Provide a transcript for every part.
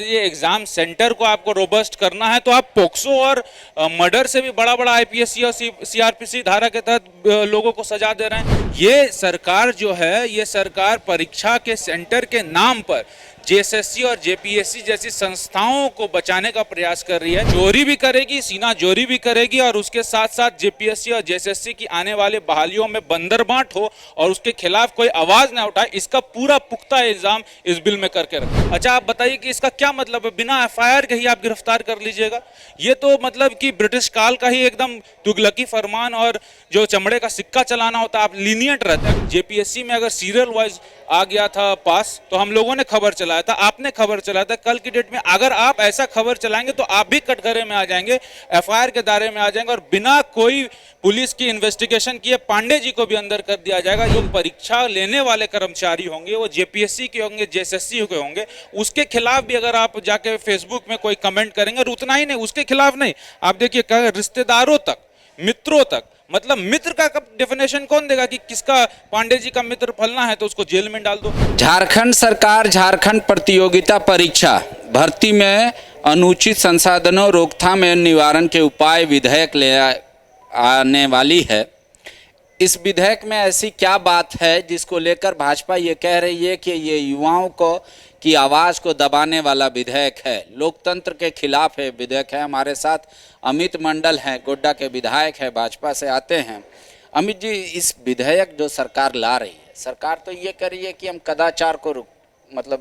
ये exam centre को आपको रोबस्ट करना है तो आप पोक्सो और मर्डर से भी बड़ा बड़ा आईपीएस और सीआरपीसी धारा के तहत लोगों को सजा दे रहे हैं। ये सरकार जो है, ये सरकार परीक्षा के सेंटर के नाम पर जेएसएससी और जेपीएससी जैसी संस्थाओं को बचाने का प्रयास कर रही है। चोरी भी करेगी, सीना जोरी भी करेगी और उसके साथ साथ जेपीएससी और जेएसएससी की आने वाले बहालियों में बंदरबांट हो और उसके खिलाफ कोई आवाज ना उठाए, इसका पूरा पुख्ता इल्जाम इस बिल में करके रखा। अच्छा, आप बताइए कि इसका क्या मतलब है? बिना एफआईआर के ही आप गिरफ्तार कर लीजिएगा? ये तो मतलब कि ब्रिटिश काल का ही एकदम तुगलकी फरमान और जो चमड़े का सिक्का चलाना होता है, आप लीनियंट रहते हैं। जेपीएससी में अगर सीरियल वाइज आ गया था पास तो हम लोगों ने खबर चलाया था, आपने खबर चलाया था। कल की डेट में अगर आप ऐसा खबर चलाएंगे तो आप भी कटघरे में आ जाएंगे, एफआईआर के दायरे में आ जाएंगे और बिना कोई पुलिस की इन्वेस्टिगेशन किए पांडे जी को भी अंदर कर दिया जाएगा। जो परीक्षा लेने वाले कर्मचारी होंगे वो जेपीएससी के होंगे, जेएसएससी के होंगे, उसके खिलाफ भी अगर आप जाके फेसबुक में कोई कमेंट करेंगे, और उतना ही नहीं, उसके खिलाफ नहीं, आप देखिए रिश्तेदारों तक, मित्रों तक, मतलब मित्र का डेफिनेशन कौन देगा कि किसका पांडे जी का मित्र फलना है तो उसको जेल में डाल दो। झारखंड सरकार झारखंड प्रतियोगिता परीक्षा भर्ती में अनुचित संसाधनों रोकथाम एवं निवारण के उपाय विधेयक ले आने वाली है। इस विधेयक में ऐसी क्या बात है जिसको लेकर भाजपा ये कह रही है कि ये युवाओं को की आवाज़ को दबाने वाला विधेयक है, लोकतंत्र के खिलाफ है विधेयक है। हमारे साथ अमित मंडल हैं, गोड्डा के विधायक हैं, भाजपा से आते हैं। अमित जी, इस विधेयक जो सरकार ला रही है, सरकार तो ये कर रही है कि हम कदाचार को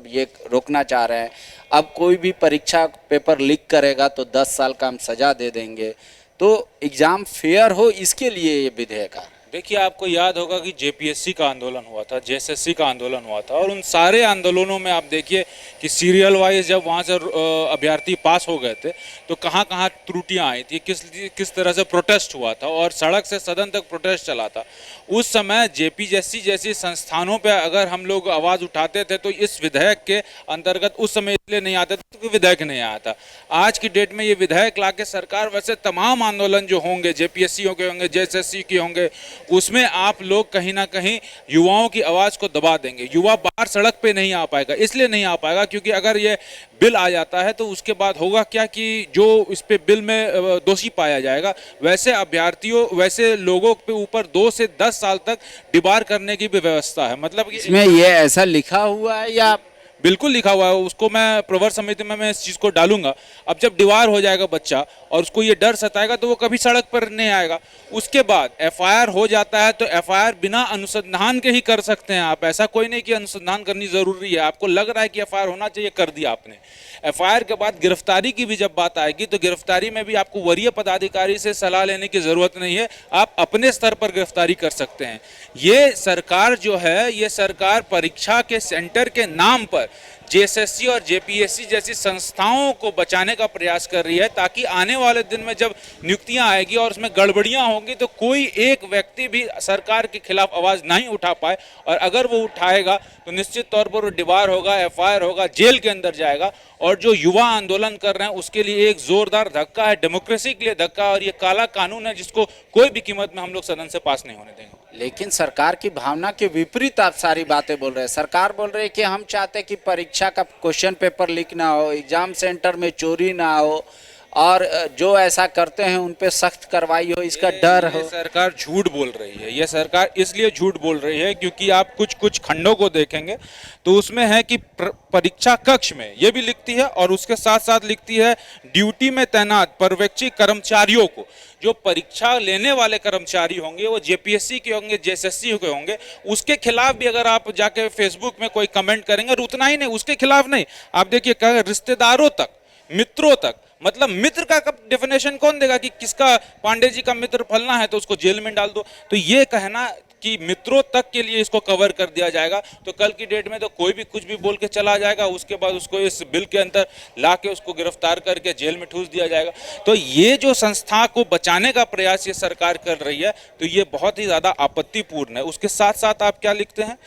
ये रोकना चाह रहे हैं। अब कोई भी परीक्षा पेपर लीक करेगा तो 10 साल का हम सजा दे देंगे, तो एग्ज़ाम फेयर हो, इसके लिए ये विधेयक आ रहा है। देखिए, आपको याद होगा कि जेपीएससी का आंदोलन हुआ था, जेएसएससी का आंदोलन हुआ था और उन सारे आंदोलनों में आप देखिए कि सीरियल वाइज जब वहाँ से अभ्यर्थी पास हो गए थे तो कहाँ कहाँ त्रुटियाँ आई थी, किस तरह से प्रोटेस्ट हुआ था और सड़क से सदन तक प्रोटेस्ट चला था। उस समय जेपीएससी जैसी संस्थानों पर अगर हम लोग आवाज़ उठाते थे तो इस विधेयक के अंतर्गत उस समय इसलिए नहीं आते थे क्योंकि विधेयक नहीं आया था। आज की डेट में ये विधेयक ला के सरकार वैसे तमाम आंदोलन जो होंगे, जेपीएससी के होंगे, जेएसएससी के होंगे, उसमें आप लोग कहीं ना कहीं युवाओं की आवाज़ को दबा देंगे। युवा बाहर सड़क पे नहीं आ पाएगा, इसलिए नहीं आ पाएगा क्योंकि अगर ये बिल आ जाता है तो उसके बाद होगा क्या कि जो इस पे बिल में दोषी पाया जाएगा वैसे अभ्यर्थियों, वैसे लोगों पे ऊपर 2 से 10 साल तक डिबार करने की भी व्यवस्था है। मतलब कि इसमें ये ऐसा लिखा हुआ है या बिल्कुल लिखा हुआ है, उसको मैं प्रवर समिति में मैं इस चीज़ को डालूंगा। अब जब दीवार हो जाएगा बच्चा और उसको ये डर सताएगा तो वो कभी सड़क पर नहीं आएगा। उसके बाद एफआईआर हो जाता है तो एफआईआर बिना अनुसंधान के ही कर सकते हैं आप, ऐसा कोई नहीं कि अनुसंधान करनी ज़रूरी है। आपको लग रहा है कि एफआईआर होना चाहिए, कर दिया आपने। एफआईआर के बाद गिरफ्तारी की भी जब बात आएगी तो गिरफ्तारी में भी आपको वरीय पदाधिकारी से सलाह लेने की ज़रूरत नहीं है, आप अपने स्तर पर गिरफ्तारी कर सकते हैं। ये सरकार जो है, ये सरकार परीक्षा के सेंटर के नाम पर जेएसएससी और जेपीएससी जैसी संस्थाओं को बचाने का प्रयास कर रही है ताकि आने वाले दिन में जब नियुक्तियां आएगी और उसमें गड़बड़ियां होंगी तो कोई एक व्यक्ति भी सरकार के खिलाफ आवाज़ नहीं उठा पाए, और अगर वो उठाएगा तो निश्चित तौर पर वो डिबार होगा, एफआईआर होगा, जेल के अंदर जाएगा। और जो युवा आंदोलन कर रहे हैं उसके लिए एक जोरदार धक्का है, डेमोक्रेसी के लिए धक्का, और ये काला कानून है जिसको कोई भी कीमत में हम लोग सदन से पास नहीं होने देंगे। लेकिन सरकार की भावना के विपरीत आप सारी बातें बोल रहे हैं। सरकार बोल रही है कि हम चाहते हैं कि परीक्षा का क्वेश्चन पेपर लीक ना हो, एग्जाम सेंटर में चोरी ना हो, और जो ऐसा करते हैं उन पे सख्त कार्रवाई हो, इसका डर हो। सरकार झूठ बोल रही है। ये सरकार इसलिए झूठ बोल रही है क्योंकि आप कुछ खंडों को देखेंगे तो उसमें है कि परीक्षा कक्ष में ये भी लिखती है और उसके साथ साथ लिखती है ड्यूटी में तैनात पर्यवेक्षी कर्मचारियों को, जो परीक्षा लेने वाले कर्मचारी होंगे वो जेपीएससी के होंगे, जेएसएससी के होंगे, उसके खिलाफ भी अगर आप जाके फेसबुक में कोई कमेंट करेंगे, और उतना ही नहीं, उसके खिलाफ नहीं, आप देखिए रिश्तेदारों तक, मित्रों तक, मतलब मित्र का डेफिनेशन कौन देगा कि किसका पांडे जी का मित्र फलना है तो उसको जेल में डाल दो। तो ये कहना कि मित्रों तक के लिए इसको कवर कर दिया जाएगा तो कल की डेट में तो कोई भी कुछ भी बोल के चला जाएगा, उसके बाद उसको इस बिल के अंदर ला के उसको गिरफ्तार करके जेल में ठूस दिया जाएगा। तो ये जो संस्था को बचाने का प्रयास ये सरकार कर रही है तो ये बहुत ही ज़्यादा आपत्तिपूर्ण है। उसके साथ साथ आप क्या लिखते हैं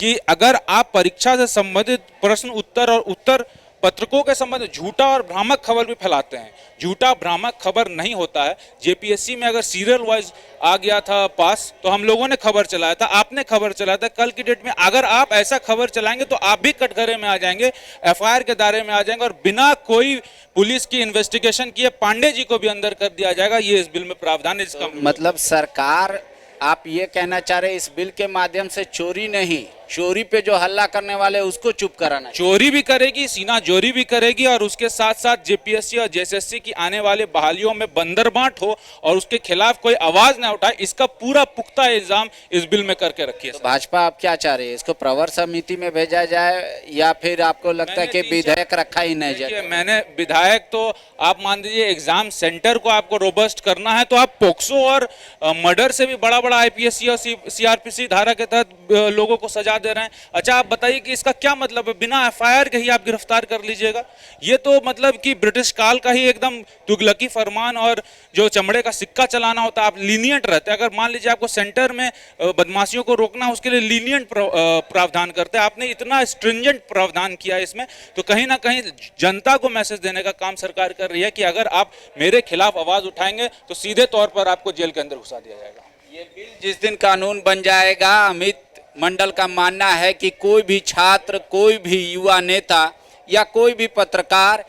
कि अगर आप परीक्षा से संबंधित प्रश्न उत्तर और उत्तर पत्रकों के संबंध में झूठा और भ्रामक खबर भी फैलाते हैं। झूठा भ्रामक खबर नहीं होता है। जेपीएससी में अगर सीरियल वाइज आ गया था पास तो हम लोगों ने खबर चलाया था, आपने खबर चलाया था। कल की डेट में अगर आप ऐसा खबर चलाएंगे तो आप भी कटघरे में आ जाएंगे, एफआईआर के दायरे में आ जाएंगे और बिना कोई पुलिस की इन्वेस्टिगेशन किए पांडे जी को भी अंदर कर दिया जाएगा। ये इस बिल में प्रावधान है। इसका मतलब सरकार, आप ये कहना चाह रहे हैं इस बिल के माध्यम से चोरी नहीं, चोरी पे जो हल्ला करने वाले उसको चुप कराना, चोरी भी करेगी, सीना जोरी भी करेगी और उसके साथ साथ जेपीएससी और जेएसएससी की आने वाले बहालियों में बंदरबांट हो और उसके खिलाफ कोई आवाज ना उठाए, इसका पूरा पुख्ता इल्जाम इस बिल में करके रखिए। तो भाजपा आप क्या चाह रही है, इसको प्रवर समिति में भेजा जाए या फिर आपको लगता है कि विधेयक रखा ही नहीं जाए? मैंने विधायक तो आप मान लीजिए एग्जाम सेंटर को आपको रोबस्ट करना है तो आप पोक्सो और मर्डर से भी बड़ा बड़ा आईपीएस और सीआरपीसी धारा के तहत लोगों को सजा दे रहे हैं। अच्छा आप बताइए कि इसका क्या मतलब है, बिना एफआईआर के ही आप गिरफ्तार कर लीजिएगा? ये तो मतलब कि ब्रिटिश काल का ही एकदम तुगलकी फरमान और जो चमड़े का सिक्का चलाना होता है, आप लीनियंट रहते हैं। अगर मान लीजिए आपको सेंटर में बदमाशियों को रोकना है, उसके लिए लीनियंट प्रावधान करते हैं। आपने इतना स्ट्रिंजेंट प्रावधान किया है इसमें, तो कहीं ना कहीं जनता को मैसेज देने का काम सरकार कर रही है कि अगर आप मेरे खिलाफ आवाज उठाएंगे तो सीधे तौर पर आपको जेल के अंदर घुसा दिया जाएगा। ये बिल जिस दिन कानून बन जाएगा, अमित मंडल का मानना है कि कोई भी छात्र, कोई भी युवा नेता या कोई भी पत्रकार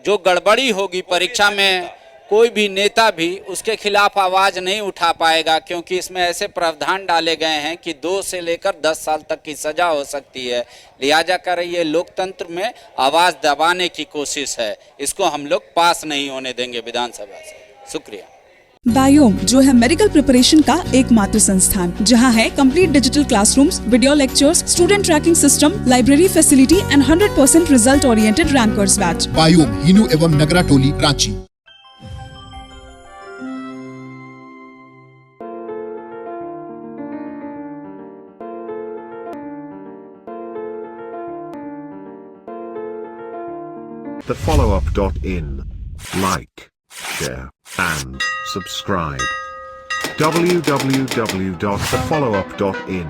जो गड़बड़ी होगी परीक्षा में, कोई भी नेता भी उसके खिलाफ आवाज नहीं उठा पाएगा, क्योंकि इसमें ऐसे प्रावधान डाले गए हैं कि 2 से लेकर 10 साल तक की सजा हो सकती है। लिहाजा कर ये लोकतंत्र में आवाज दबाने की कोशिश है। इसको हम लोग पास नहीं होने देंगे विधानसभा से। शुक्रिया। बायोम जो है मेडिकल प्रिपरेशन का एकमात्र संस्थान, जहां है complete digital classrooms, video lectures, student tracking system, library facility and 100% result oriented rankers batch. Biome Hinoo एवं नगरा टोली, Ranchi. TheFollowUp.in. Like, share, and subscribe. www.thefollowup.in